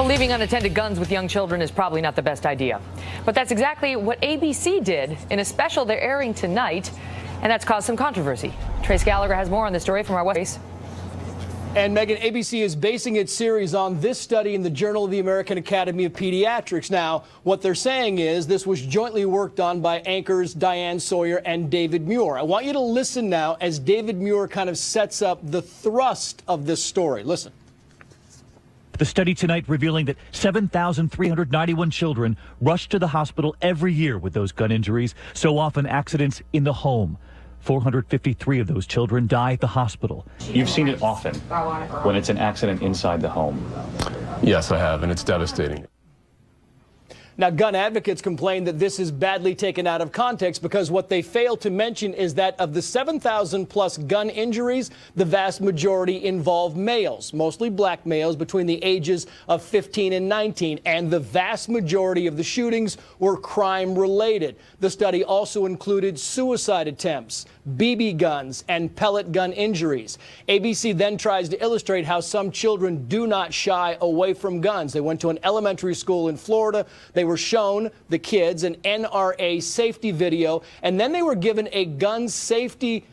Well, leaving unattended guns with young children is probably not the best idea. But that's exactly what ABC did in a special they're airing tonight, and that's caused some controversy. Trace Gallagher has more on this story from our West. And Megan, ABC is basing its series on this study in the Journal of the American Academy of Pediatrics. Now, what they're saying is this was jointly worked on by anchors Diane Sawyer and David Muir. I want you to listen now as David Muir kind of sets up the thrust of this story. Listen. The study tonight revealing that 7,391 children rush to the hospital every year with those gun injuries, so often accidents in the home. 453 of those children die at the hospital. You've seen it often when it's an accident inside the home. Yes, I have, and it's devastating. Now, gun advocates complain that this is badly taken out of context because what they fail to mention is that of the 7,000 plus gun injuries, the vast majority involve males, mostly black males between the ages of 15 and 19, and the vast majority of the shootings were crime related. The study also included suicide attempts, BB guns, and pellet gun injuries. ABC then tries to illustrate how some children do not shy away from guns. They went to an elementary school in Florida. They were shown, the kids, an NRA safety video, and then they were given a gun safety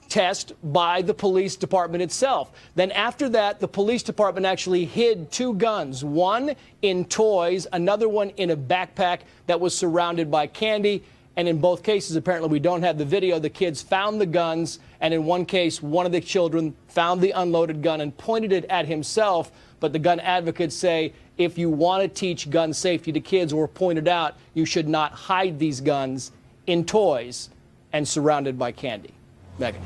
test by the police department itself. Then after that, the police department actually hid two guns, one in toys, another one in a backpack that was surrounded by candy. And in both cases, apparently we don't have the video, the kids found the guns, and in one case, one of the children found the unloaded gun and pointed it at himself. But the gun advocates say if you want to teach gun safety to kids or point it out, you should not hide these guns in toys and surrounded by candy. Megan.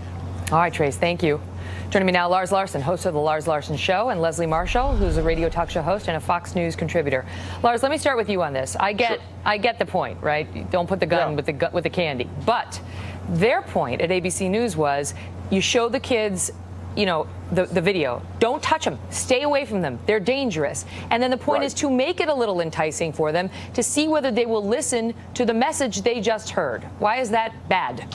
All right, Trace, thank you. Joining me now, Lars Larson, host of The Lars Larson Show, and Leslie Marshall, who's a radio talk show host and a Fox News contributor. Lars, let me start with you on this. I get the point, right? Don't put the gun with the candy. But their point at ABC News was you show the kids, you know, the video. Don't touch them. Stay away from them. They're dangerous. And then the point is to make it a little enticing for them to see whether they will listen to the message they just heard. Why is that bad?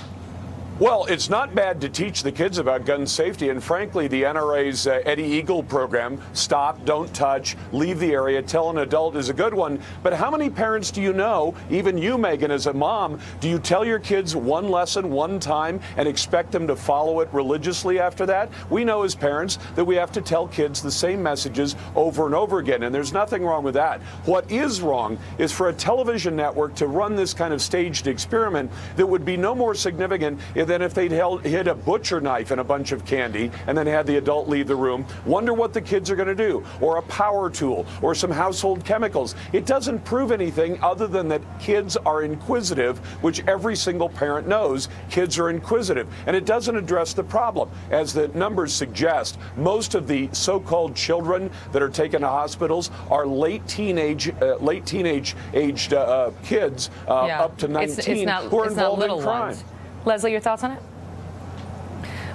Well, it's not bad to teach the kids about gun safety, and frankly, the NRA's Eddie Eagle program, Stop, Don't Touch, Leave the Area, Tell an Adult, is a good one. But how many parents do you know, even you, Megan, as a mom, do you tell your kids one lesson one time and expect them to follow it religiously after that? We know as parents that we have to tell kids the same messages over and over again, and there's nothing wrong with that. What is wrong is for a television network to run this kind of staged experiment that would be no more significant than if they'd hid a butcher knife in a bunch of candy and then had the adult leave the room. Wonder what the kids are going to do. Or a power tool or some household chemicals. It doesn't prove anything other than that kids are inquisitive, which every single parent knows kids are inquisitive. And it doesn't address the problem. As the numbers suggest, most of the so-called children that are taken to hospitals are late teenage aged kids up to 19 who are involved in crime. Ones. Leslie, your thoughts on it?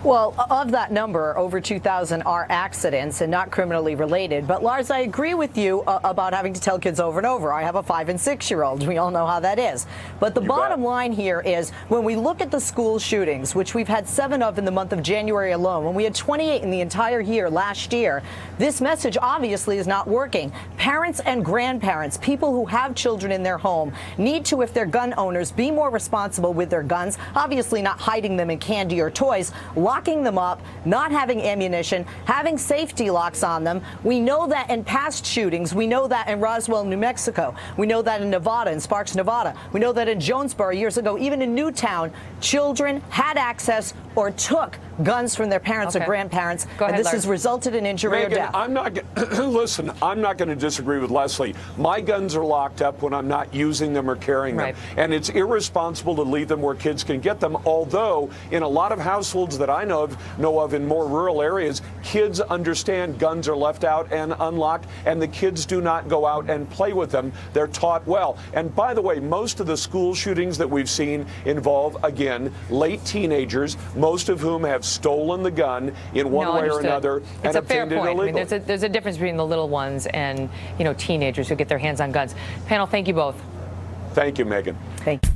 Well, of that number, over 2,000 are accidents and not criminally related. But, Lars, I agree with you about having to tell kids over and over. I have a 5- and 6-year-old. We all know how that is. But the bottom line here is when we look at the school shootings, which we've had 7 of in the month of January alone, when we had 28 in the entire year last year, this message obviously is not working. Parents and grandparents, people who have children in their home, need to, if they're gun owners, be more responsible with their guns, obviously not hiding them in candy or toys, locking them up, not having ammunition, having safety locks on them. We know that in past shootings. We know that in Roswell, New Mexico. We know that in Nevada, in Sparks, Nevada. We know that in Jonesboro years ago, even in Newtown, children had access or took guns from their parents or grandparents, and this has resulted in injury or death. I'm not listen, I'm not going to disagree with Leslie. My guns are locked up when I'm not using them or carrying them, and it's irresponsible to leave them where kids can get them, although in a lot of households that I know of in more rural areas, kids understand guns are left out and unlocked, and the kids do not go out and play with them. They're taught well. And by the way, most of the school shootings that we've seen involve, again, late teenagers, most of whom have stolen the gun in one way or another and obtained it illegally. I mean, there's a difference between the little ones and, you know, teenagers who get their hands on guns. Panel, thank you both. Thank you, Megan. Thank you.